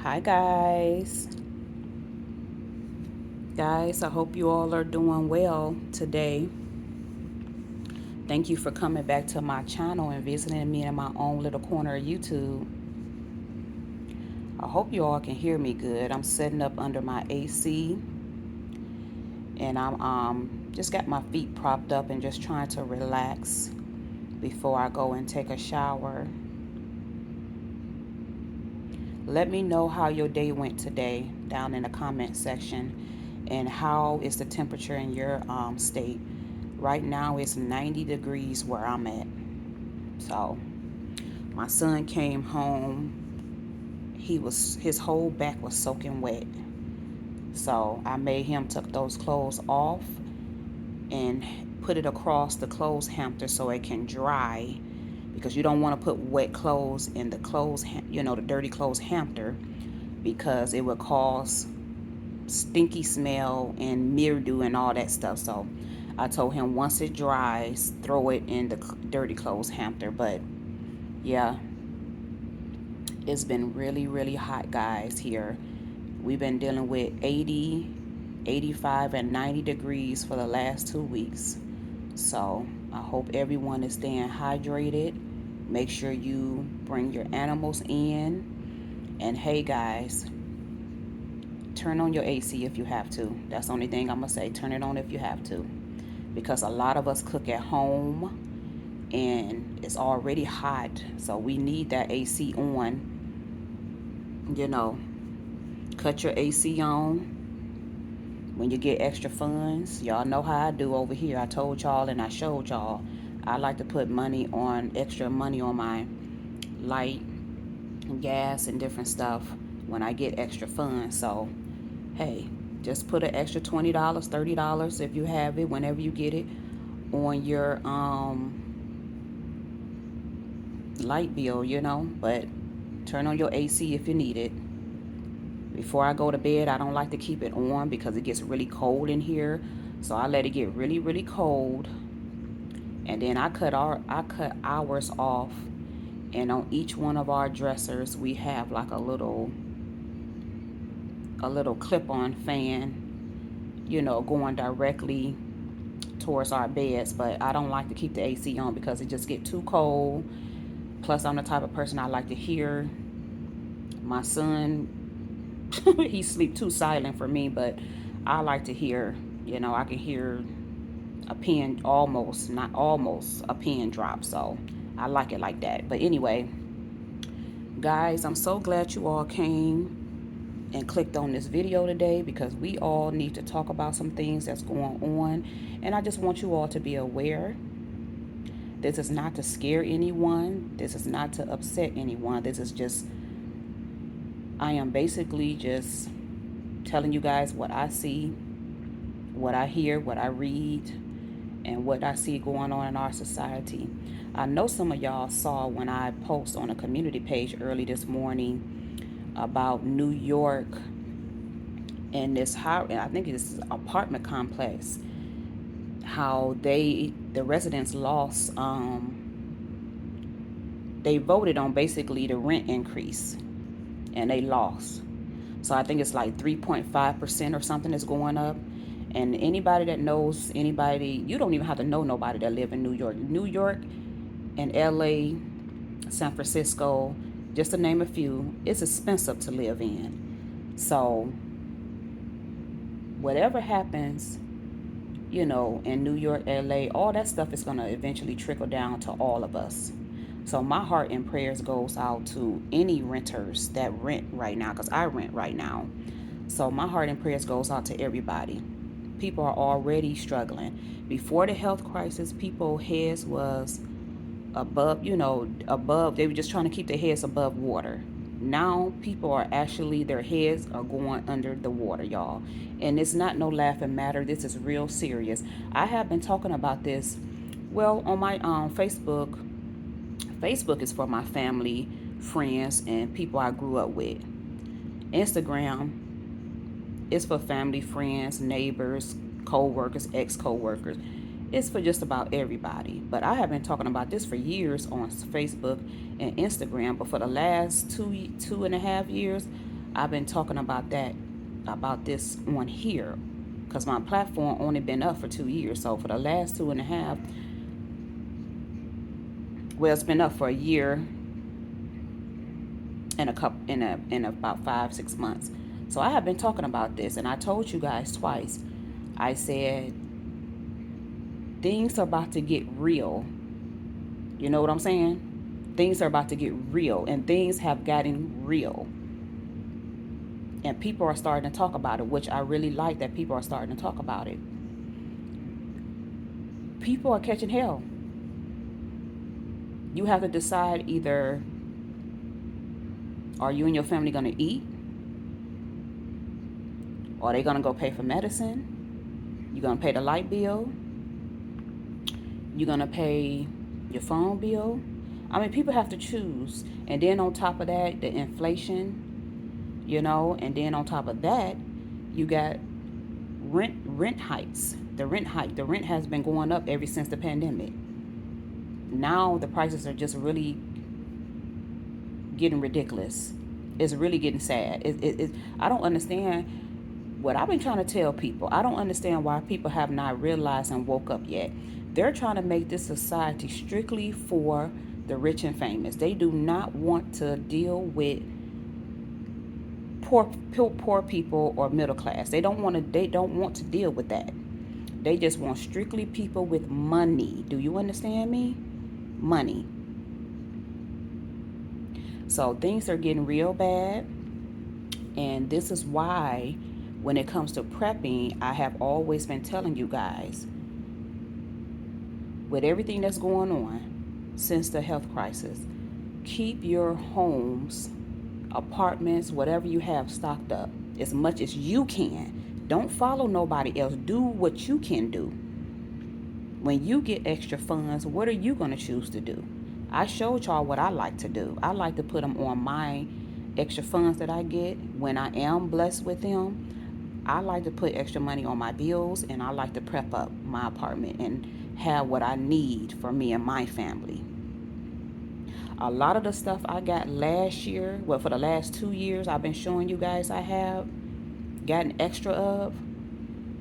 Hi guys, I hope you all are doing well today. Thank you for coming back to my channel and visiting me in my own little corner of YouTube. I hope you all can hear me good. I'm sitting up under my AC and I'm just got my feet propped up and just trying to relax before I go and take a shower. Let me know how your day went today down in the comment section, and how is the temperature in your state. Right now it's 90 degrees where I'm at. So my son came home. His whole back was soaking wet. So I made him took those clothes off and put it across the clothes hamper so it can dry, because you don't want to put wet clothes in the the dirty clothes hamper, because it would cause stinky smell and mildew and all that stuff. So I told him once it dries, throw it in the dirty clothes hamper. But yeah, it's been really hot, guys, here. We've been dealing with 80, 85, and 90 degrees for the last 2 weeks. So I hope everyone is staying hydrated. Make sure you bring your animals in. And hey, guys, turn on your AC if you have to. That's the only thing I'm going to say. Turn it on if you have to. Because a lot of us cook at home and it's already hot. So we need that AC on. Cut your AC on when you get extra funds. Y'all know how I do over here. I told y'all and I showed y'all. I like to put extra money on my light and gas and different stuff when I get extra funds. So, hey, just put an extra $20, $30 if you have it, whenever you get it, on your light bill. But turn on your AC if you need it. Before I go to bed, I don't like to keep it on because it gets really cold in here. So I let it get really cold, and then I cut ours off. And on each one of our dressers, we have like a little clip-on fan, going directly towards our beds. But I don't like to keep the AC on because it just get too cold. Plus, I'm the type of person I like to hear my son. He sleep too silent for me, but I like to hear, I can hear a pin, almost, not almost, a pin drop. So I like it like that. But anyway, guys, I'm so glad you all came and clicked on this video today, because we all need to talk about some things that's going on. And I just want you all to be aware. This is not to scare anyone. This is not to upset anyone. This is just, I am basically just telling you guys what I see, what I hear, what I read, and what I see going on in our society. I know some of y'all saw when I post on a community page early this morning about New York and this I think it's apartment complex, how the residents lost, they voted on basically the rent increase, and they lost. So I think it's like 3.5% or something is going up. And anybody that knows anybody, you don't even have to know nobody that live in New York. New York and LA, San Francisco, just to name a few, it's expensive to live in. So whatever happens, in New York, LA, all that stuff is going to eventually trickle down to all of us. So my heart and prayers goes out to any renters that rent right now, because I rent right now. So my heart and prayers goes out to everybody. People are already struggling. Before the health crisis, people's heads was above. They were just trying to keep their heads above water. Now people are actually, their heads are going under the water, y'all. And it's not no laughing matter. This is real serious. I have been talking about this, well, on my Facebook. Facebook is for my family, friends, and people I grew up with. Instagram is for family, friends, neighbors, co-workers, ex-co-workers. It's for just about everybody. But I have been talking about this for years on Facebook and Instagram. But for the last two and a half years, I've been talking about this on here, because my platform only been up for 2 years. So for the last 2.5, well, it's been up for a year and a couple in about 5-6 months. So I have been talking about this, and I told you guys twice. I said things are about to get real. You know what I'm saying? Things are about to get real, and things have gotten real. And people are starting to talk about it, which I really like that people are starting to talk about it. People are catching hell. You have to decide, either are you and your family going to eat? Or are they going to go pay for medicine? You're going to pay the light bill? You're going to pay your phone bill? I mean, people have to choose. And then on top of that, the inflation, and then on top of that, you got rent hikes. The rent has been going up ever since the pandemic. Now the prices are just really getting ridiculous. It's really getting sad. I don't understand what I've been trying to tell people. I don't understand why people have not realized and woke up yet. They're trying to make this society strictly for the rich and famous. They do not want to deal with poor people or middle class. They don't want to deal with that. They just want strictly people with money. Do you understand me? Money. So things are getting real bad. And this is why, when it comes to prepping, I have always been telling you guys, with everything that's going on since the health crisis, keep your homes, apartments, whatever you have, stocked up as much as you can. Don't follow nobody else. Do what you can do. When you get extra funds, what are you going to choose to do? I showed y'all what I like to do. I like to put them on my extra funds that I get when I am blessed with them. I like to put extra money on my bills, and I like to prep up my apartment and have what I need for me and my family. A lot of the stuff I got last year, well, for the last 2 years, I've been showing you guys I have gotten extra of.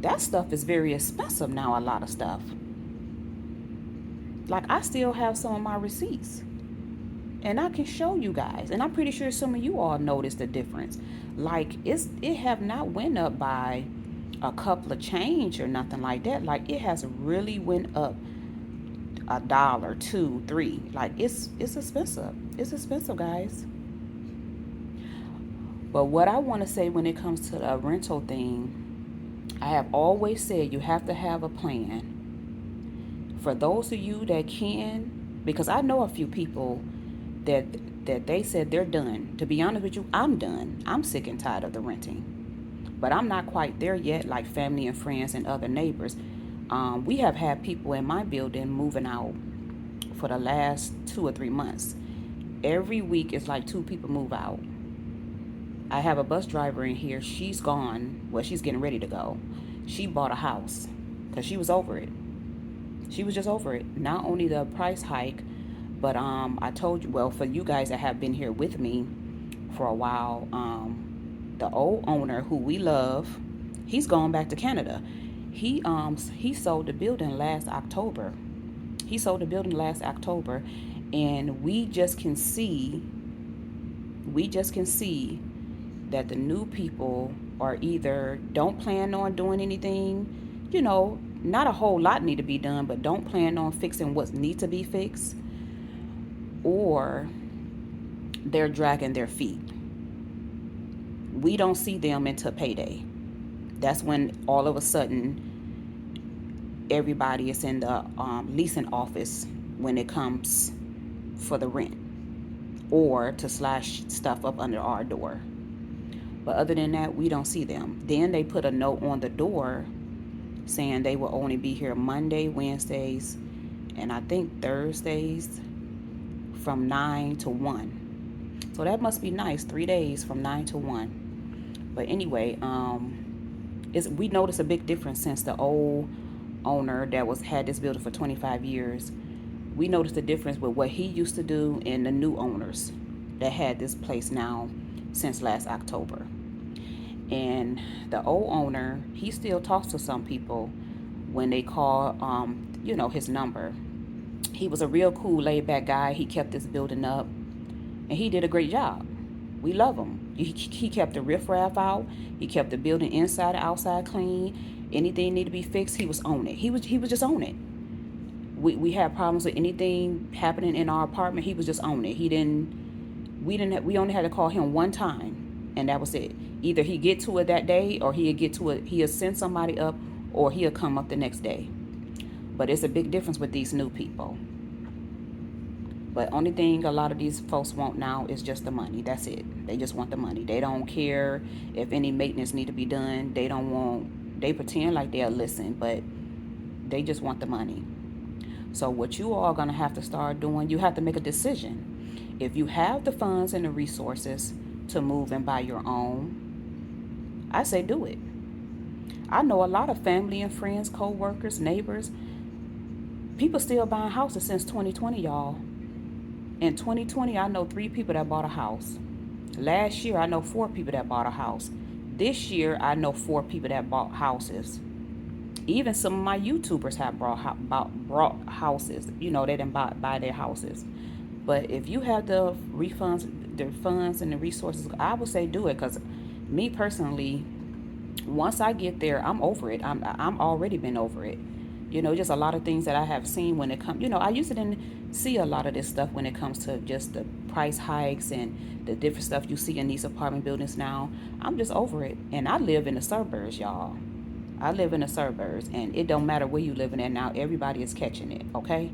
That stuff is very expensive now, a lot of stuff. Like, I still have some of my receipts. And I can show you guys. And I'm pretty sure some of you all noticed the difference. Like, it have not went up by a couple of change or nothing like that. Like, it has really went up $1, $2, $3. Like, it's expensive. It's expensive, guys. But what I want to say when it comes to the rental thing, I have always said you have to have a plan. For those of you that can, because I know a few people that they said they're done. To be honest with you, I'm done. I'm sick and tired of the renting. But I'm not quite there yet, like family and friends and other neighbors. We have had people in my building moving out for the last 2 or 3 months. Every week it's like 2 people move out. I have a bus driver in here. She's gone. Well, she's getting ready to go. She bought a house because she was over it. She was just over it. Not only the price hike, but I told you, well, for you guys that have been here with me for a while, the old owner who we love, he's gone back to Canada. He sold the building last October. He sold the building last October, and we just can see that the new people are either don't plan on doing anything, not a whole lot need to be done, but don't plan on fixing what needs to be fixed, or they're dragging their feet. We don't see them until payday. That's when all of a sudden everybody is in the leasing office when it comes for the rent or to slash stuff up under our door. But other than that, we don't see them. Then they put a note on the door saying they will only be here Monday, Wednesdays, and I think Thursdays from 9 to 1. So that must be nice, 3 days from 9 to 1. But anyway, we noticed a big difference since the old owner that had this building for 25 years. We noticed the difference with what he used to do and the new owners that had this place now since last October. And the old owner, he still talks to some people when they call, his number. He was a real cool, laid back guy. He kept this building up, and he did a great job. We love him. He kept the riffraff out. He kept the building inside and outside clean. Anything need to be fixed, he was on it. He was just on it. We had problems with anything happening in our apartment. He was just on it. He didn't. We only had to call him one time, and that was it. Either he get to it that day, or he'll get to it. He'll send somebody up, or he'll come up the next day. But it's a big difference with these new people. But only thing a lot of these folks want now is just the money. That's it. They just want the money. They don't care if any maintenance need to be done. They don't want. They pretend like they'll listen, but they just want the money. So what you all gonna have to start doing, you have to make a decision. If you have the funds and the resources to move and buy your own, I say do it. I know a lot of family and friends, co-workers, neighbors, people still buying houses since 2020, y'all. In 2020, I know 3 people that bought a house. Last year, I know 4 people that bought a house. This year, I know 4 people that bought houses. Even some of my YouTubers have brought houses. They didn't buy their houses. But if you have the funds and the resources, I would say do it. Because me personally, once I get there, I'm over it. I'm already been over it. Just a lot of things that I have seen when it comes. I used to didn't see a lot of this stuff when it comes to just the price hikes and the different stuff you see in these apartment buildings now. I'm just over it. And I live in the suburbs, y'all. I live in the suburbs, and it don't matter where you living at now. Everybody is catching it, okay?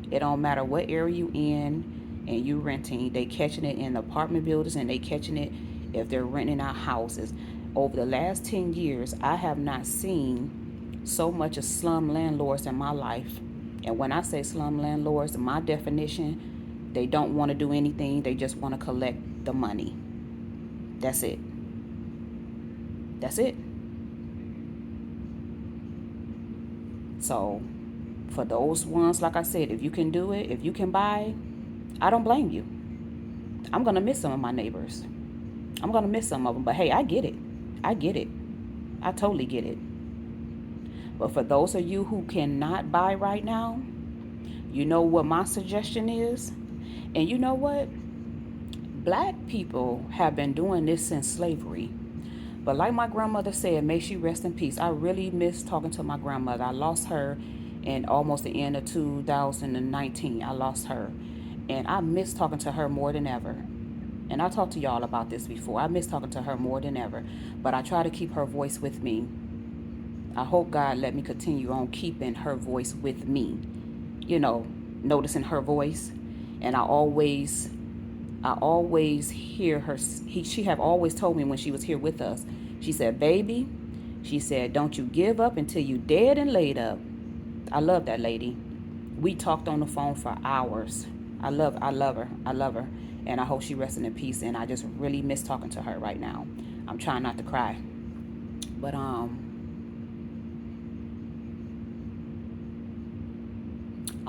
It don't matter what area you in and you renting. They catching it in apartment buildings, and they catching it if they're renting out houses. Over the last 10 years, I have not seen so much of slum landlords in my life. And when I say slum landlords, my definition, they don't want to do anything. They just want to collect the money. That's it. That's it. So for those ones, like I said, if you can do it, if you can buy, I don't blame you. I'm going to miss some of my neighbors. I'm going to miss some of them. But hey, I get it. I get it. I totally get it. But for those of you who cannot buy right now, you know what my suggestion is? And you know what? Black people have been doing this since slavery. But like my grandmother said, may she rest in peace. I really miss talking to my grandmother. I lost her in almost the end of 2019. I lost her. And I miss talking to her more than ever. And I talked to y'all about this before. I miss talking to her more than ever. But I try to keep her voice with me. I hope God let me continue on keeping her voice with me. Noticing her voice. And I always hear her. She have always told me when she was here with us. She said, baby, she said, don't you give up until you dead and laid up. I love that lady. We talked on the phone for hours. I love her. I love her. And I hope she resting in peace. And I just really miss talking to her right now. I'm trying not to cry. But I'm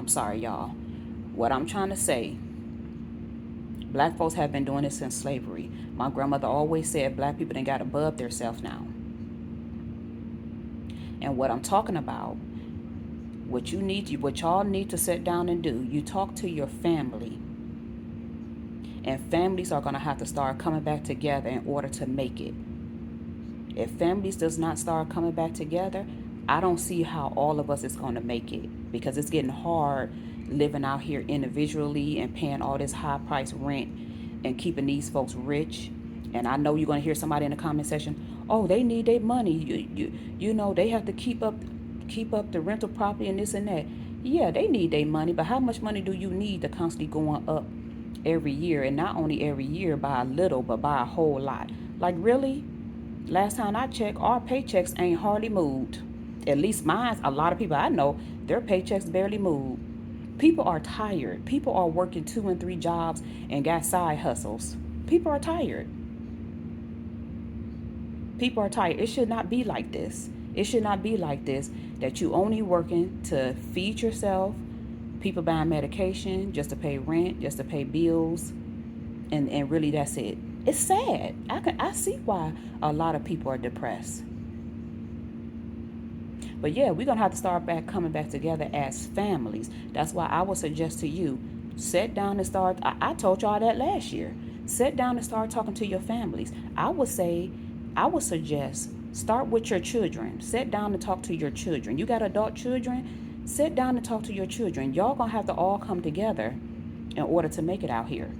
sorry, y'all. What I'm trying to say, black folks have been doing this since slavery. My grandmother always said black people done got above themselves now. And what I'm talking about, what y'all need to sit down and do, you talk to your family. And families are going to have to start coming back together in order to make it. If families does not start coming back together, I don't see how all of us is going to make it. Because it's getting hard living out here individually and paying all this high price rent and keeping these folks rich. And I know you're going to hear somebody in the comment section, oh, they need their money. They have to keep up the rental property and this and that. Yeah, they need their money, but how much money do you need to constantly going up every year? And not only every year by a little, but by a whole lot. Like, really? Last time I checked, our paychecks ain't hardly moved. At least mine, a lot of people I know, their paychecks barely move. People are tired. People are working 2 and 3 jobs and got side hustles. People are tired. People are tired. It should not be like this. It should not be like this, that you only working to feed yourself, people buying medication just to pay rent, just to pay bills, and really that's it. It's sad. I see why a lot of people are depressed. But yeah, we're gonna have to start back coming back together as families. That's why I would suggest to you, sit down and start. I told y'all that last year. Sit down and start talking to your families. I would suggest start with your children. Sit down and talk to your children. You got adult children, sit down and talk to your children. Y'all gonna have to all come together in order to make it out here.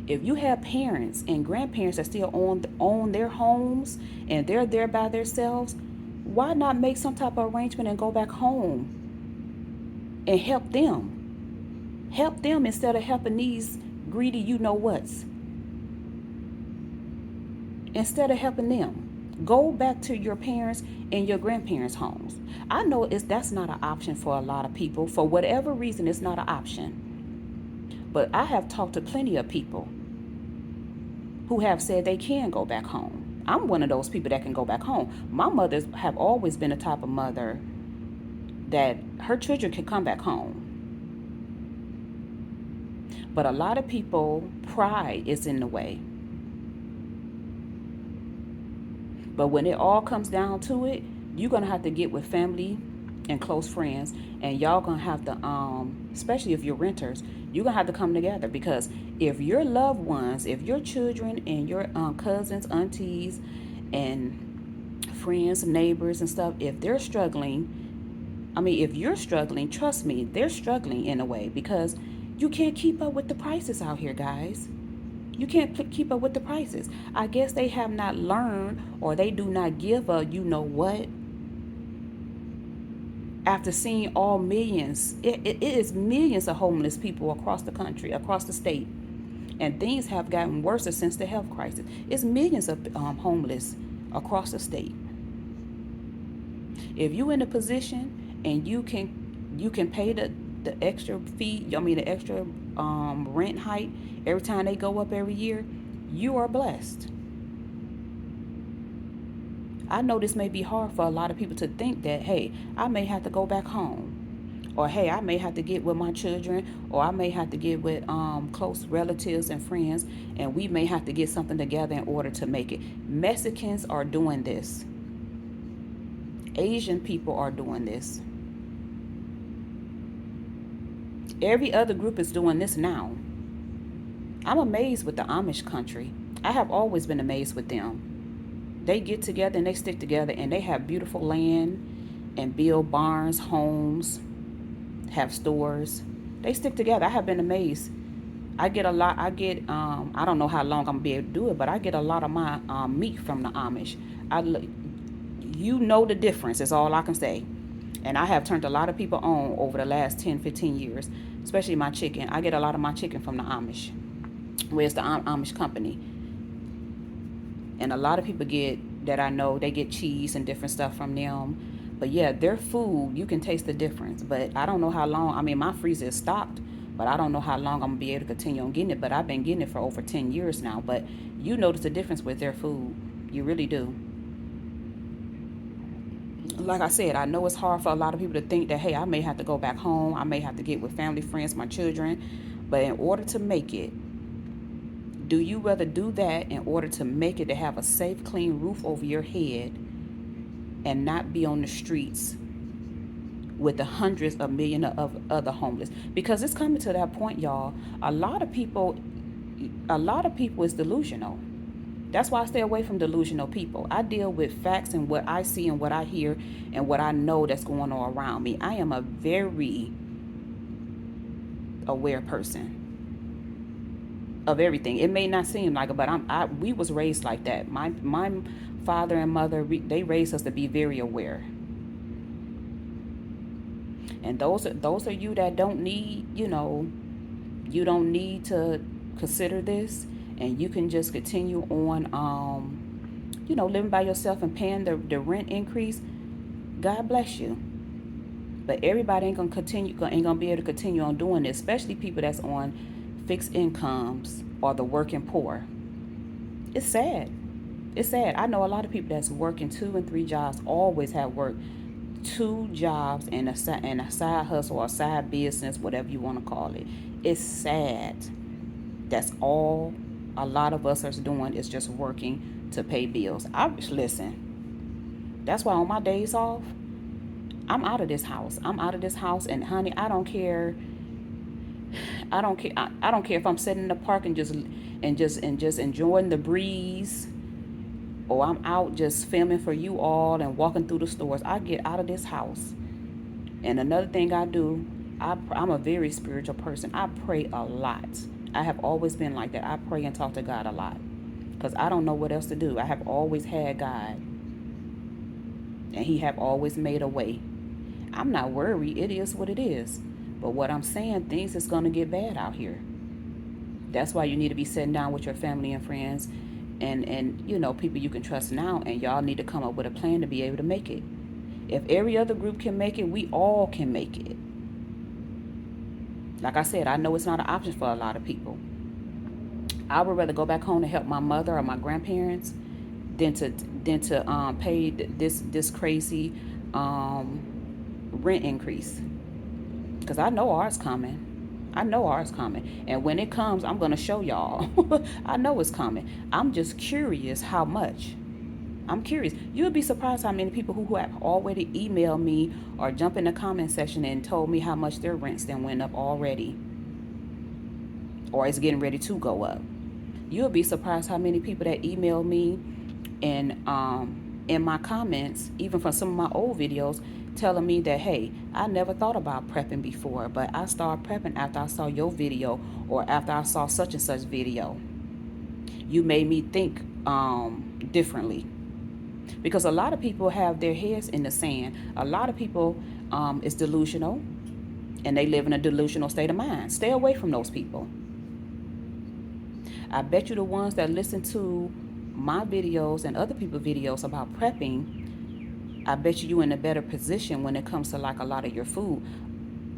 If you have parents and grandparents that still own their homes and they're there by themselves, why not make some type of arrangement and go back home and help them? Help them instead of helping these greedy you know what's. Instead of helping them, go back to your parents and your grandparents' homes. I know that's not an option for a lot of people. For whatever reason, it's not an option. But I have talked to plenty of people who have said they can go back home. I'm one of those people that can go back home. My mothers have always been the type of mother that her children can come back home. But a lot of people, pride is in the way. But when it all comes down to it, you're gonna have to get with family and close friends, and y'all gonna have to, especially if you're renters, you're gonna have to come together, because if your loved ones, if your children and your cousins, aunties, and friends, neighbors, and stuff, if they're struggling, I mean, if you're struggling, trust me, they're struggling in a way, because you can't keep up with the prices out here, guys. You can't keep up with the prices. I guess they have not learned, or they do not give a you know what. After seeing all millions, it is millions of homeless people across the country, across the state. And things have gotten worse since the health crisis. It's millions of homeless across the state. If you in a position and you can pay the extra fee, I mean the extra rent hike every time they go up every year, you are blessed. I know this may be hard for a lot of people to think that, hey, I may have to go back home. Or hey, I may have to get with my children, or I may have to get with close relatives and friends, and we may have to get something together in order to make it. Mexicans are doing this. Asian people are doing this. Every other group is doing this now. I'm amazed with the Amish country. I have always been amazed with them. They get together and they stick together, and they have beautiful land and build barns, homes, have stores. They stick together. I have been amazed. I get a lot. I don't know how long I'm gonna be able to do it, but I get a lot of my meat from the Amish. I You know the difference is all I can say. And I have turned a lot of people on over the last 10, 15 years, especially my chicken. I get a lot of my chicken from the Amish. Where's the Amish company? And a lot of people that I know, they get cheese and different stuff from them. But yeah, their food, you can taste the difference. But I don't know how long. I mean, my freezer is stocked, but I don't know how long I'm gonna be able to continue on getting it. But I've been getting it for over 10 years now. But you notice the difference with their food. You really do. Like I said, I know it's hard for a lot of people to think that, hey, I may have to go back home. I may have to get with family, friends, my children. But in order to make it, do you rather do that in order to make it, to have a safe, clean roof over your head and not be on the streets with the hundreds of millions of other homeless? Because it's coming to that point, y'all. A lot of people is delusional. That's why I stay away from delusional people. I deal with facts and what I see and what I hear and what I know that's going on around me. I am a very aware person of everything. It may not seem like it, but we was raised like that. My father and mother, they raised us to be very aware. And those are you that don't need, you don't need to consider this, and you can just continue on, living by yourself and paying the rent increase. God bless you. But everybody ain't gonna be able to continue on doing this, especially people that's on fixed incomes or the working poor. It's sad. It's sad. I know a lot of people that's working 2 and 3 jobs, always have worked 2 jobs and a side hustle or a side business, whatever you want to call it. It's sad. That's all a lot of us are doing is just working to pay bills. I listen. That's why on my days off, I'm out of this house. I'm out of this house, and honey, I don't care. I don't care. I don't care if I'm sitting in the park and just enjoying the breeze, or I'm out just filming for you all and walking through the stores. I get out of this house. And another thing I do, I'm a very spiritual person. I pray a lot. I have always been like that. I pray and talk to God a lot because I don't know what else to do. I have always had God, and He have always made a way. I'm not worried. It is what it is. But what I'm saying, things is going to get bad out here. That's why you need to be sitting down with your family and friends and people you can trust now, and y'all need to come up with a plan to be able to make it. If every other group can make it, we all can make it. Like I said, I know it's not an option for a lot of people. I would rather go back home to help my mother or my grandparents than to pay this crazy rent increase, because I know ours coming. I know ours coming, and when it comes, I'm gonna show y'all. I know it's coming. I'm just curious how much. I'm curious. You'll be surprised how many people who have already emailed me or jump in the comment section and told me how much their rents then went up already, or it's getting ready to go up. You'll be surprised how many people that email me and in my comments, even from some of my old videos, telling me that, hey, I never thought about prepping before, but I started prepping after I saw your video or after I saw such and such video. You made me think differently. Because a lot of people have their heads in the sand. A lot of people is delusional, and they live in a delusional state of mind. Stay away from those people. I bet you the ones that listen to my videos and other people's videos about prepping, I bet you in a better position when it comes to like a lot of your food.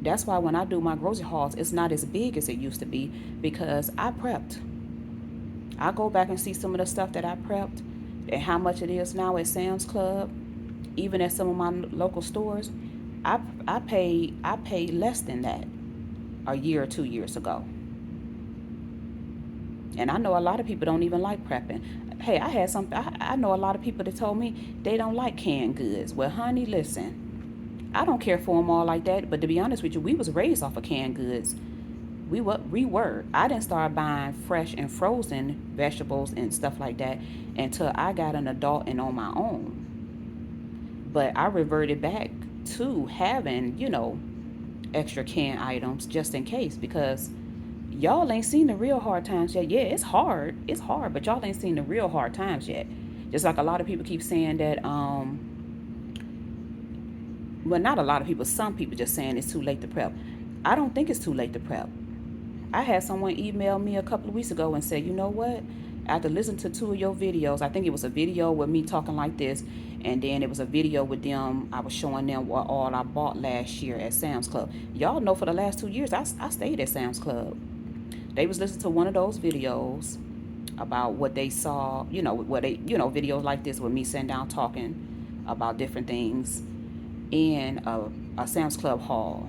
That's why when I do my grocery hauls, it's not as big as it used to be, because I prepped. I go back and see some of the stuff that I prepped and how much it is now at Sam's Club, even at some of my local stores. I paid less than that a year or 2 years ago. And I know a lot of people don't even like prepping. Hey, I know a lot of people that told me they don't like canned goods. Well, honey, listen, I don't care for them all like that. But to be honest with you, we was raised off of canned goods. We were. I didn't start buying fresh and frozen vegetables and stuff like that until I got an adult and on my own. But I reverted back to having, extra canned items just in case, because y'all ain't seen the real hard times yet. Yeah, it's hard. It's hard, but y'all ain't seen the real hard times yet. Just like a lot of people keep saying that, well, not a lot of people, some people just saying it's too late to prep. I don't think it's too late to prep. I had someone email me a couple of weeks ago and say, you know what? After listening to 2 of your videos, I think it was a video with me talking like this, and then it was a video with them. I was showing them what all I bought last year at Sam's Club. Y'all know for the last 2 years, I stayed at Sam's Club. They was listening to one of those videos about what they saw, videos like this with me sitting down talking about different things in a Sam's Club haul.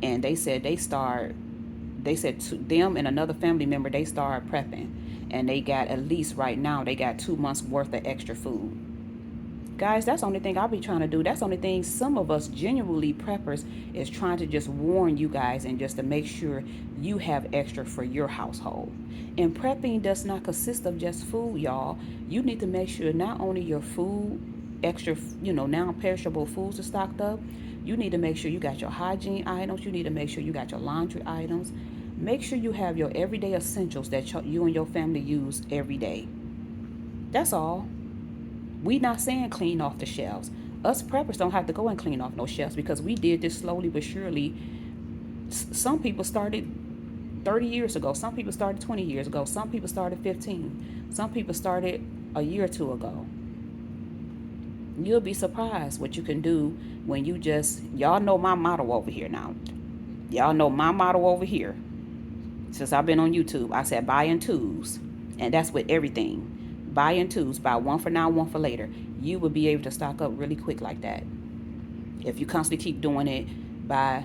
And they said to them and another family member, they started prepping, and they got, at least right now, they got 2 months worth of extra food. Guys, that's the only thing I'll be trying to do. That's the only thing some of us genuinely preppers is trying to just warn you guys, and just to make sure you have extra for your household. And prepping does not consist of just food, y'all. You need to make sure not only your food, extra, non-perishable foods are stocked up. You need to make sure you got your hygiene items. You need to make sure you got your laundry items. Make sure you have your everyday essentials that you and your family use every day. That's all. We not saying clean off the shelves. Us preppers don't have to go and clean off no shelves, because we did this slowly but surely. Some people started 30 years ago. Some people started 20 years ago. Some people started 15. Some people started a year or 2 ago. You'll be surprised what you can do when you y'all know my motto over here now. Y'all know my motto over here. Since I've been on YouTube, I said buy in twos. And that's with everything. Buy in twos. Buy one for now, one for later. You will be able to stock up really quick like that. If you constantly keep doing it, buy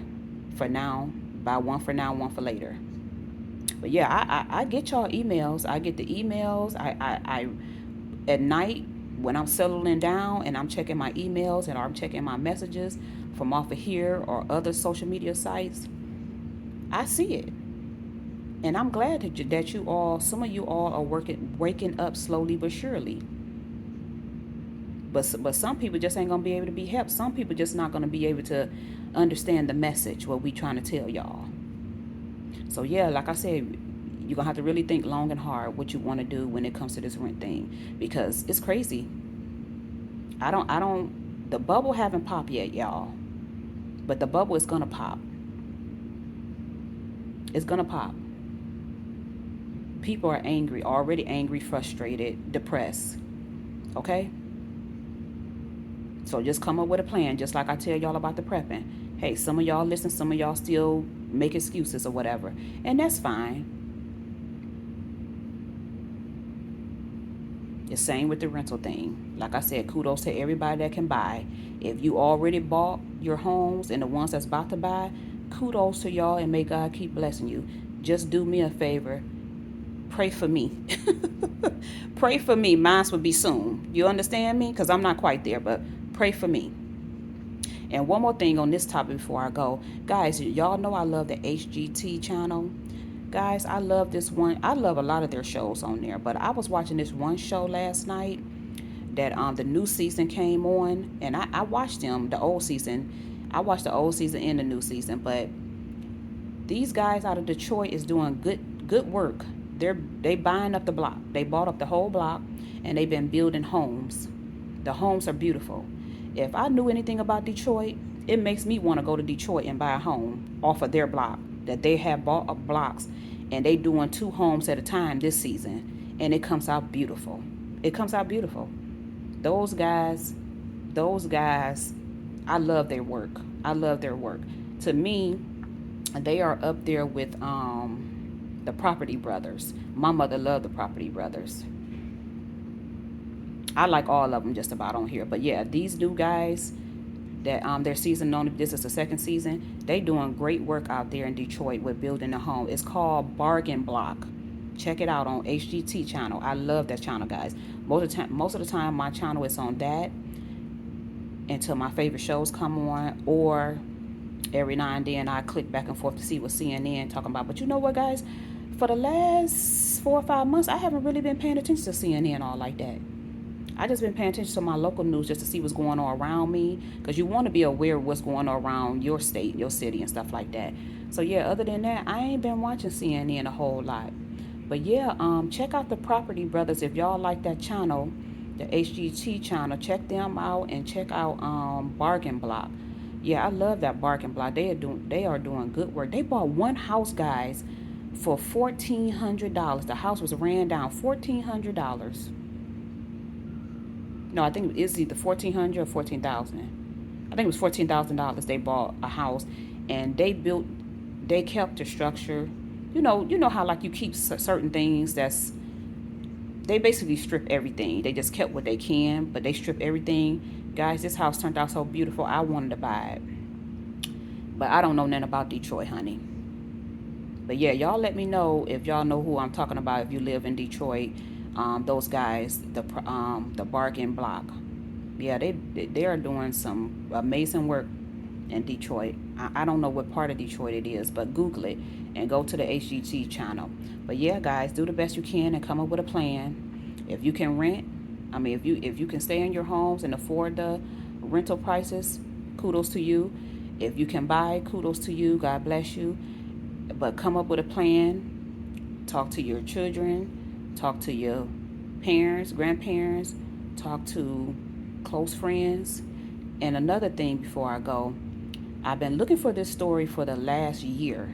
for now, buy one for now, one for later. But yeah, I get y'all emails. I get the emails. I at night when I'm settling down and I'm checking my emails and I'm checking my messages from off of here or other social media sites, I see it. And I'm glad that you all, some of you all are waking up slowly but surely. But some people just ain't gonna be able to be helped. Some people just not gonna be able to understand the message what we trying to tell y'all. So yeah, like I said, you're gonna have to really think long and hard what you want to do when it comes to this rent thing, because it's crazy. I don't. The bubble haven't popped yet, y'all. But the bubble is gonna pop. It's gonna pop. People are angry, already angry, frustrated, depressed. Okay. So just come up with a plan, just like I tell y'all about the prepping. Hey, some of y'all listen, some of y'all still make excuses or whatever, and that's fine. The same with the rental thing. Like I said, kudos to everybody that can buy. If you already bought your homes and the ones that's about to buy, kudos to y'all and may God keep blessing you. Just do me a favor. Pray for me. Pray for me. Mine would be soon. You understand me? Because I'm not quite there, but pray for me. And one more thing on this topic before I go. Guys, y'all know I love the HGT channel. Guys, I love this one. I love a lot of their shows on there, but I was watching this one show last night that the new season came on, and I watched them, the old season. I watched the old season and the new season, but these guys out of Detroit is doing good work. They buying up the block. They bought up the whole block, and they've been building homes. The homes are beautiful. If I knew anything about Detroit, it makes me want to go to Detroit and buy a home off of their block that they have bought up blocks, and they doing 2 homes at a time this season, and it comes out beautiful. It comes out beautiful. Those guys, those guys, I love their work. I love their work. To me, they are up there with the Property Brothers. My mother loved the Property Brothers. I like all of them just about on here. But yeah, these new guys that their season on, this is the second season, they doing great work out there in Detroit with building a home. It's called Bargain Block. Check it out on HGT channel. I love that channel, guys. Most of the time my channel is on that until my favorite shows come on, or every now and then I click back and forth to see what CNN talking about. But you know what, guys? For the last 4 or 5 months, I haven't really been paying attention to CNN all like that. I just been paying attention to my local news just to see what's going on around me, because you want to be aware of what's going on around your state, your city, and stuff like that. So yeah, other than that, I ain't been watching CNN a whole lot. But yeah, check out the Property Brothers if y'all like that channel, the HGT channel. Check them out and check out Bargain Block. Yeah, I love that Bargain Block. They are doing good work. They bought one house, guys, for $1,400. The house was ran down $1,400. No, I think it's either 1,400 or 14,000. I think it was $14,000. They bought a house, and they kept the structure. You know how like you keep certain things that's, they basically strip everything. They just kept what they can, but they strip everything. Guys, this house turned out so beautiful. I wanted to buy it, but I don't know nothing about Detroit, honey. But yeah, y'all let me know if y'all know who I'm talking about. If you live in Detroit, those guys, the Bargain Block. Yeah, they are doing some amazing work in Detroit. I don't know what part of Detroit it is, but Google it and go to the HGT channel. But yeah, guys, do the best you can and come up with a plan. If you can rent, I mean, if you can stay in your homes and afford the rental prices, kudos to you. If you can buy, kudos to you. God bless you. But come up with a plan. Talk to your children. Talk to your parents, grandparents. Talk to close friends. And another thing before I go, I've been looking for this story for the last year.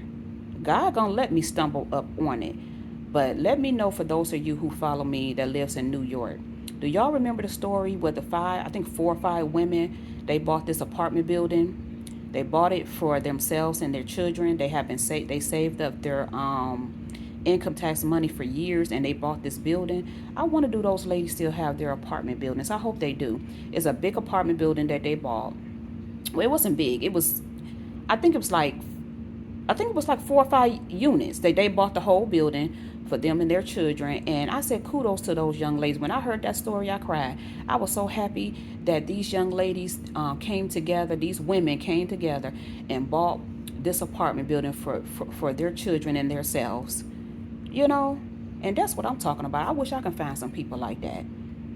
God gonna let me stumble up on it. But let me know for those of you who follow me that lives in New York. Do y'all remember the story with the I think 4 or 5 women, they bought this apartment building. They bought it for themselves and their children. They saved up their income tax money for years, and they bought this building. I wonder, do those ladies still have their apartment buildings? I hope they do. It's a big apartment building that they bought. Well, it wasn't big. I think it was like I think it was like 4 or 5 units. They bought the whole building for them and their children. And I said kudos to those young ladies. When I heard that story, I cried. I was so happy that these young ladies came together. These women came together and bought this apartment building for their children and themselves. You know, and that's what I'm talking about. I wish I could find some people like that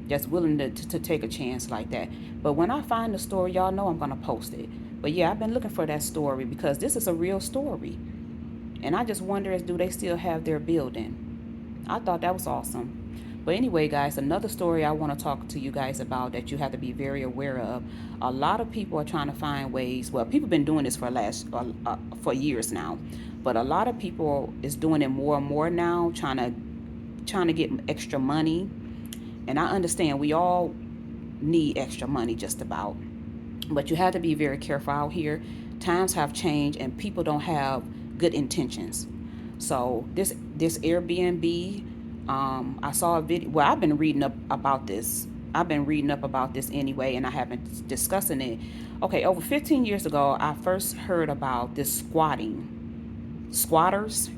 that's willing to take a chance like that. But when I find the story, y'all know I'm going to post it. But yeah, I've been looking for that story because this is a real story. And I just wonder do they still have their building? I thought that was awesome. But anyway, guys, another story I want to talk to you guys about that you have to be very aware of. A lot of people are trying to find ways. Well, people have been doing this for years now, but a lot of people is doing it more and more now, trying to get extra money. And I understand we all need extra money just about, but you have to be very careful out here. Times have changed and people don't have good intentions. So this Airbnb, I saw a video. Well, I've been reading up about this. I've been reading up about this anyway, and I have been discussing it. Okay, over 15 years ago, I first heard about this squatters.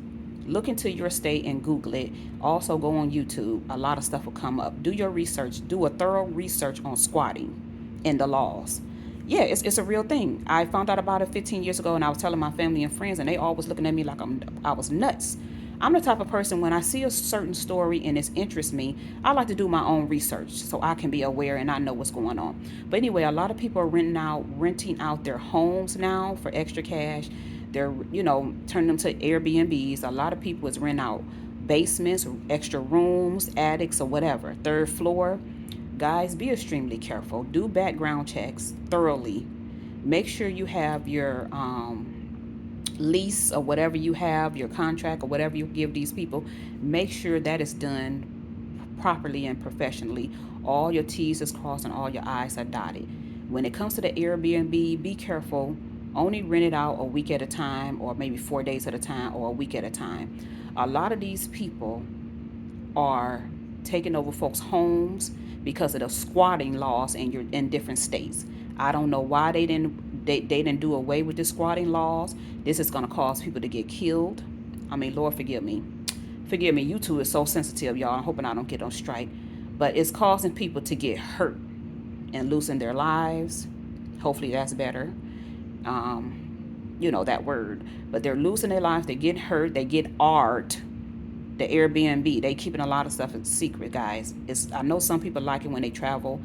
Look into your state and Google it. Also go on YouTube. A lot of stuff will come up. Do your research. Do a thorough research on squatting and the laws. Yeah, it's a real thing. I found out about it 15 years ago, and I was telling my family and friends, and they always looking at me like I was nuts. I'm the type of person, when I see a certain story and it interests me, I like to do my own research so I can be aware and I know what's going on. But anyway, a lot of people are renting out their homes now for extra cash. They're, turning them to Airbnbs. A lot of people is renting out basements, extra rooms, attics, or whatever, third floor. Guys, be extremely careful. Do background checks thoroughly. Make sure you have your lease or whatever you have, your contract or whatever you give these people. Make sure that is done properly and professionally. All your T's is crossed and all your I's are dotted. When it comes to the Airbnb, be careful. Only rent it out a week at a time, or maybe 4 days at a time, or a week at a time. A lot of these people are taking over folks' homes because of the squatting laws in different states. I don't know why they didn't do away with the squatting laws. This is going to cause people to get killed. I mean, Lord, forgive me. Forgive me. YouTube is so sensitive, y'all. I'm hoping I don't get on strike. But it's causing people to get hurt and losing their lives. Hopefully that's better. That word. But they're losing their lives. They get hurt. They get art. The Airbnb, they keeping a lot of stuff in secret, guys. I know some people like it when they travel,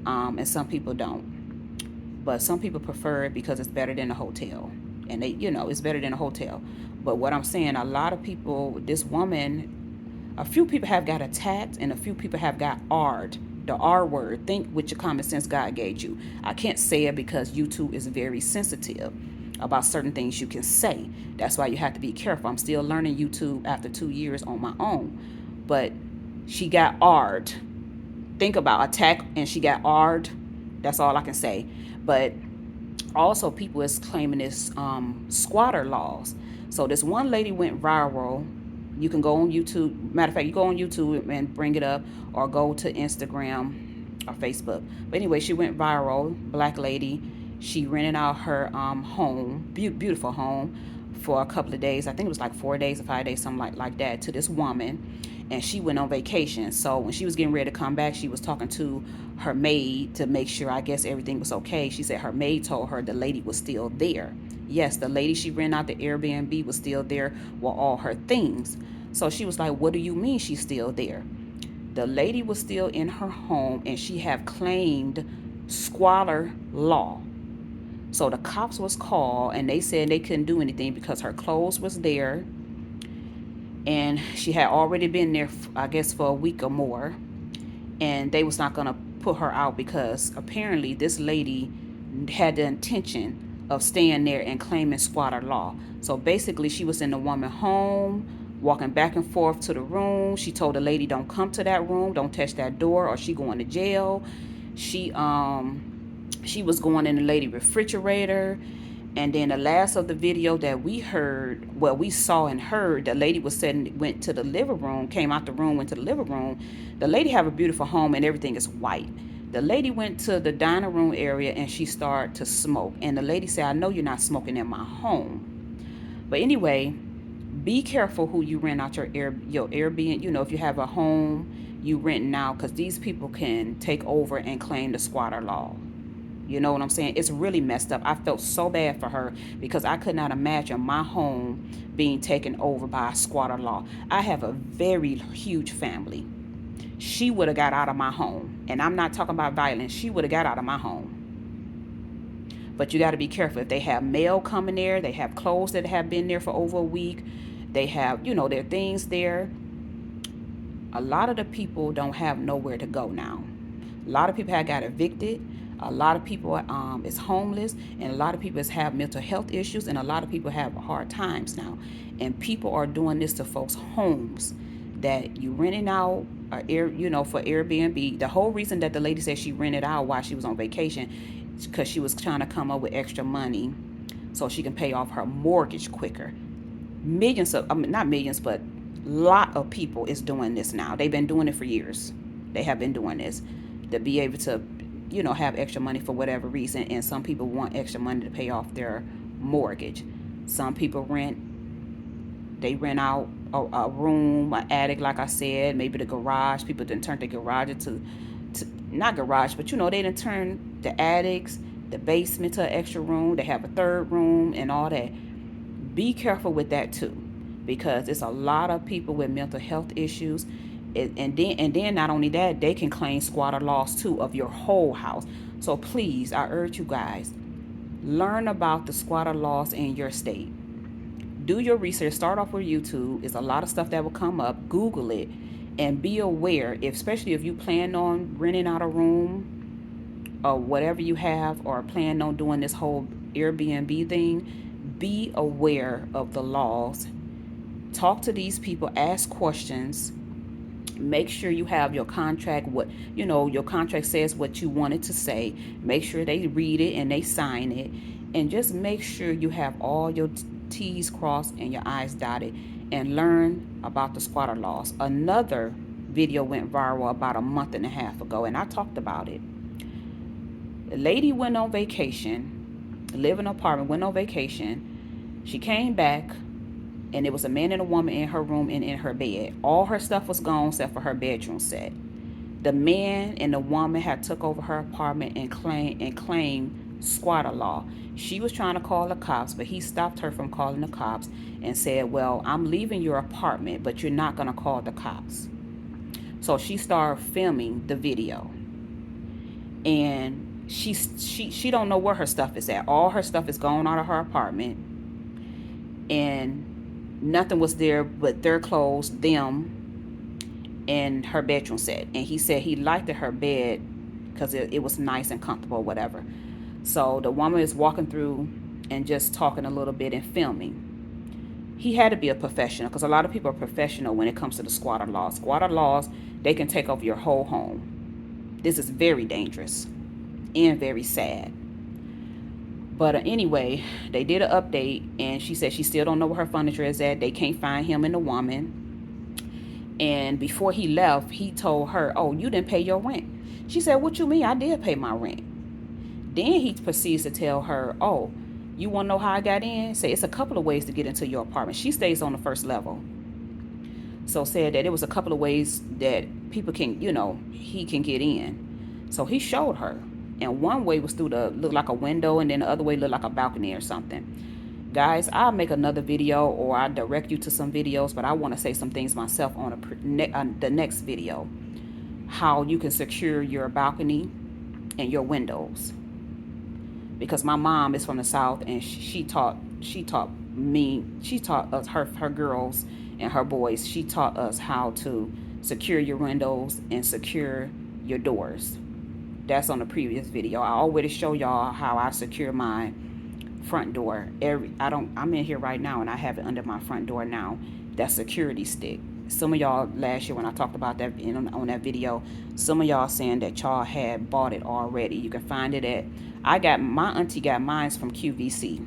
and some people don't. But some people prefer it because it's better than a hotel, and it's better than a hotel. But what I'm saying, a lot of people, this woman, a few people have got attacked, and a few people have got R'd. The R word. Think with your common sense God gave you. I can't say it because YouTube is very sensitive about certain things you can say. That's why you have to be careful. I'm still learning YouTube after 2 years on my own. But she got R'd. Think about attack and she got R'd. That's all I can say. But also people is claiming this squatter laws. So this one lady went viral. You can go on YouTube. Matter of fact, you go on YouTube and bring it up, or go to Instagram or Facebook. But anyway, she went viral. Black lady. She rented out her home, beautiful home, for a couple of days. I think it was like 4 days or 5 days, something like that, to this woman. And she went on vacation. So when she was getting ready to come back, she was talking to her maid to make sure, I guess, everything was okay. She said her maid told her the lady was still there. Yes, the lady she rented out the Airbnb was still there with all her things. So she was like, what do you mean she's still there? The lady was still in her home, and she have claimed squatter law. So the cops was called, and they said they couldn't do anything because her clothes was there, and she had already been there, I guess, for a week or more, and they was not going to put her out because apparently this lady had the intention of staying there and claiming squatter law. So basically she was in the woman's home, walking back and forth to the room. She told the lady, don't come to that room, don't touch that door, or she going to jail. She was going in the lady refrigerator. And then the last of the video that we saw and heard, the lady went to the living room, came out the room, went to the living room. The lady have a beautiful home and everything is white. The lady went to the dining room area and she started to smoke. And the lady said, I know you're not smoking in my home. But anyway, be careful who you rent out your Airbnb. If you have a home you renting out, because these people can take over and claim the squatter law. You know what I'm saying? It's really messed up. I felt so bad for her because I could not imagine my home being taken over by a squatter law. I have a very huge family. She would have got out of my home. And I'm not talking about violence. She would have got out of my home. But you got to be careful. If they have mail coming there, they have clothes that have been there for over a week, they have, their things there. A lot of the people don't have nowhere to go now. A lot of people have got evicted. A lot of people is homeless, and a lot of people have mental health issues, and a lot of people have hard times now. And people are doing this to folks' homes that you renting out, for Airbnb. The whole reason that the lady said she rented out while she was on vacation, because she was trying to come up with extra money so she can pay off her mortgage quicker. Millions of, not millions, but lot of people is doing this now. They've been doing it for years. They have been doing this to be able to, have extra money for whatever reason. And some people want extra money to pay off their mortgage. Some people they rent out a room, an attic, like I said, maybe the garage. People didn't turn the garage to not garage, but they didn't turn the attics, the basement to an extra room. They have a third room and all that. Be careful with that too, because it's a lot of people with mental health issues. And then not only that, they can claim squatter laws too of your whole house. So please, I urge you guys, learn about the squatter laws in your state. Do your research. Start off with YouTube. It's a lot of stuff that will come up. Google it and be aware, especially if you plan on renting out a room or whatever you have, or plan on doing this whole Airbnb thing. Be aware of the laws. Talk to these people. Ask questions. Make sure you have your contract, your contract says what you want it to say. Make sure they read it and they sign it. And just make sure you have all your T's crossed and your I's dotted, and learn about the squatter laws. Another video went viral about a month and a half ago, and I talked about it. The lady went on vacation, lived in an apartment, went on vacation. She came back, and it was a man and a woman in her room and in her bed. All her stuff was gone except for her bedroom set. The man and the woman had took over her apartment and claimed squatter law. She was trying to call the cops, but he stopped her from calling the cops and said, well, I'm leaving your apartment, but you're not going to call the cops. So she started filming the video. And she don't know where her stuff is at. All her stuff is gone out of her apartment. And nothing was there but their clothes, them, and her bedroom set. And he said he liked her bed because it was nice and comfortable, whatever. So the woman is walking through and just talking a little bit and filming. He had to be a professional, because a lot of people are professional when it comes to the squatter laws. Squatter laws, they can take over your whole home. This is very dangerous and very sad. But anyway, they did an update, and she said she still don't know where her furniture is at. They can't find him and the woman. And before he left, he told her, oh, you didn't pay your rent. She said, what you mean? I did pay my rent. Then he proceeds to tell her, oh, you want to know how I got in? Say, it's a couple of ways to get into your apartment. She stays on the first level. So said that it was a couple of ways that people can, he can get in. So he showed her. And one way was through look like a window, and then the other way looked like a balcony or something. Guys, I'll make another video, or I'll direct you to some videos, but I want to say some things myself on the next video. How you can secure your balcony and your windows. Because my mom is from the South, and she taught us, her girls and her boys, she taught us how to secure your windows and secure your doors. That's on the previous video. I already show y'all how I secure my front door. I'm in here right now, and I have it under my front door now. That security stick. Some of y'all last year when I talked about that on that video, some of y'all saying that y'all had bought it already. You can find it at, my auntie got mine from QVC.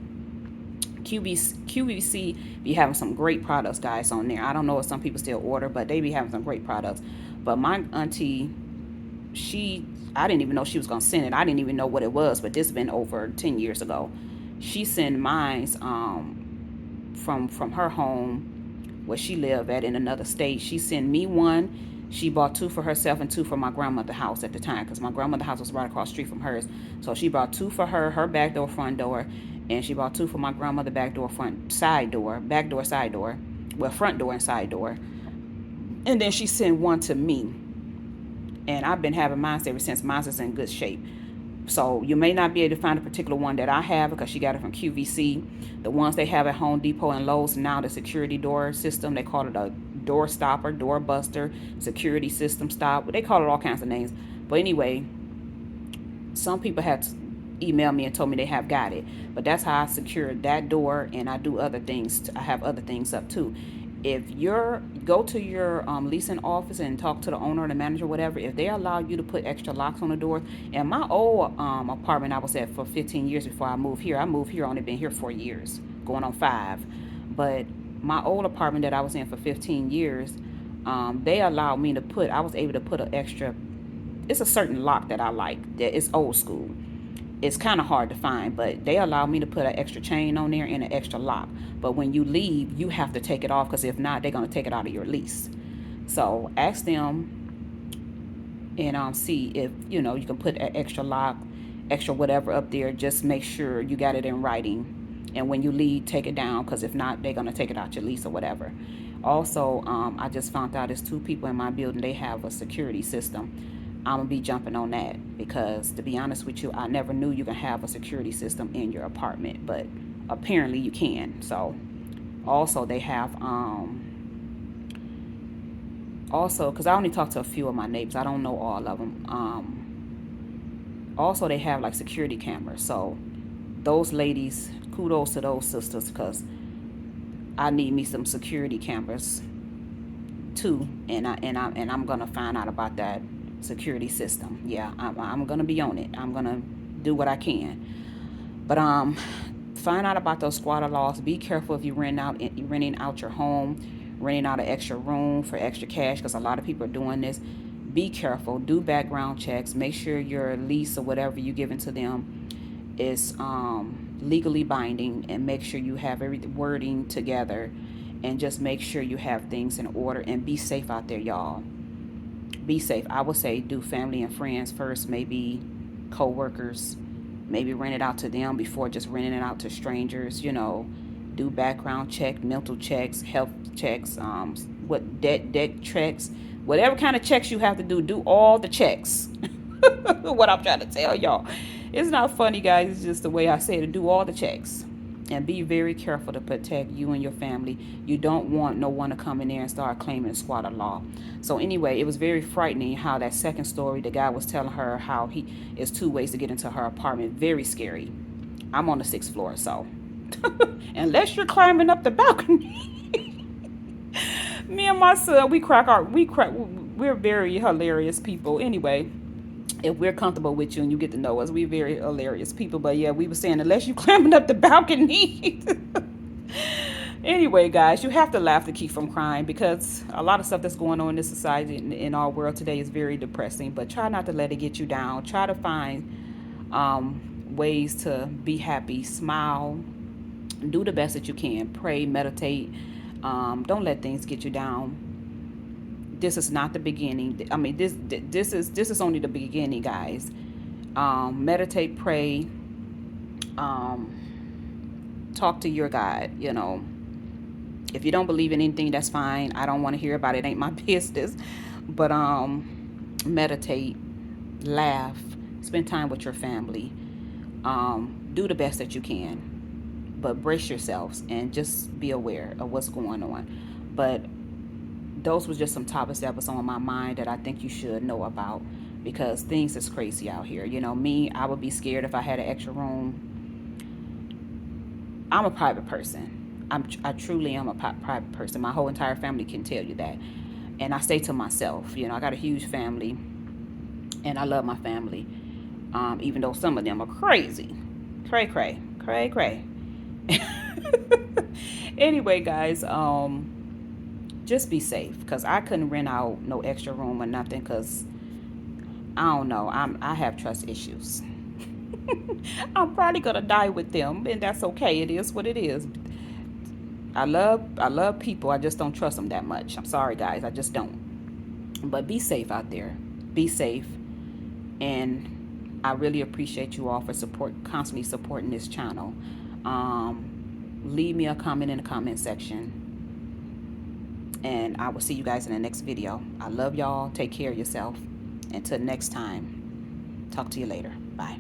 QVC be having some great products, guys, on there. I don't know if some people still order, but they be having some great products. But my auntie, I didn't even know she was going to send it. I didn't even know what it was, but this has been over 10 years ago. She sent mine from her home where she lived at in another state. She sent me one. She bought two for herself and two for my grandmother's house at the time, because my grandmother's house was right across the street from hers. So she bought two for her back door, front door, and she bought two for my grandmother, back door, back door, side door, well, front door and side door. And then she sent one to me, and I've been having mine ever since. Mine is in good shape. So you may not be able to find a particular one that I have, because she got it from QVC. The ones they have at Home Depot and Lowe's now, the security door system, they call it a door stopper, door buster, security system stop. They call it all kinds of names. But anyway, some people had emailed me and told me they have got it. But that's how I secured that door, and I do other things. I have other things up too. If you're go to your leasing office and talk to the owner or the manager, whatever, if they allow you to put extra locks on the doors. In my old apartment I was at for 15 years before I moved here. I moved here, only been here 4 years, going on 5. But my old apartment that I was in for 15 years, they allowed me to put, I was able to put an extra, it's a certain lock that I like, that is old school. It's kind of hard to find, but they allow me to put an extra chain on there and an extra lock. But when you leave, you have to take it off, because if not, they're going to take it out of your lease. So ask them and see if you can put an extra lock, extra whatever up there. Just make sure you got it in writing, and when you leave, take it down, because if not, they're going to take it out your lease or whatever. Also, I just found out there's 2 people in my building, they have a security system. I'm going to be jumping on that, because to be honest with you, I never knew you can have a security system in your apartment, but apparently you can. So also they have also, because I only talked to a few of my neighbors, I don't know all of them. Also they have like security cameras. So those ladies, kudos to those sisters, because I need me some security cameras too, and I'm gonna find out about that security system. Yeah, I'm gonna be on it. I'm gonna do what I can. But find out about those squatter laws. Be careful if you're renting out your home, renting out an extra room for extra cash, because a lot of people are doing this. Be careful. Do background checks. Make sure your lease or whatever you're giving to them is legally binding, and make sure you have every wording together, and just make sure you have things in order, and be safe out there, y'all. Be safe. I would say do family and friends first, maybe co-workers, maybe rent it out to them before just renting it out to strangers. Do background check, mental checks, health checks, what debt checks, whatever kind of checks you have to do all the checks. What I'm trying to tell y'all, it's not funny, guys, it's just the way I say it. Do all the checks, and be very careful to protect you and your family. You don't want no one to come in there and start claiming squatter law. So anyway, it was very frightening how that second story, the guy was telling her how he is 2 ways to get into her apartment. Very scary. I'm on the 6th floor, so unless you're climbing up the balcony. Me and my son, we're very hilarious people. Anyway, if we're comfortable with you and you get to know us, we're very hilarious people. But yeah, we were saying, unless you climbing up the balcony. Anyway, guys, you have to laugh to keep from crying, because a lot of stuff that's going on in this society, in our world today, is very depressing. But try not to let it get you down. Try to find ways to be happy, smile, do the best that you can, pray, meditate. Don't let things get you down. This is not the beginning. I mean, this is only the beginning, guys. Meditate, pray, talk to your God. If you don't believe in anything, that's fine. I don't want to hear about it. It ain't my business. But meditate, laugh, spend time with your family. Do the best that you can. But brace yourselves and just be aware of what's going on. But those was just some topics that was on my mind that I think you should know about, because things is crazy out here. Me, I would be scared if I had an extra room. I'm a private person. I truly am a private person. My whole entire family can tell you that. And I say to myself, I got a huge family, and I love my family. Even though some of them are crazy. Cray. Anyway, guys, just be safe, because I couldn't rent out no extra room or nothing, because I don't know, I have trust issues. I'm probably gonna die with them, and that's okay. It is what it is. I love people. I just don't trust them that much. I'm sorry, guys. I just don't. But be safe out there. Be safe. And I really appreciate you all for constantly supporting this channel. Leave me a comment in the comment section, and I will see you guys in the next video. I love y'all. Take care of yourself. Until next time, talk to you later. Bye.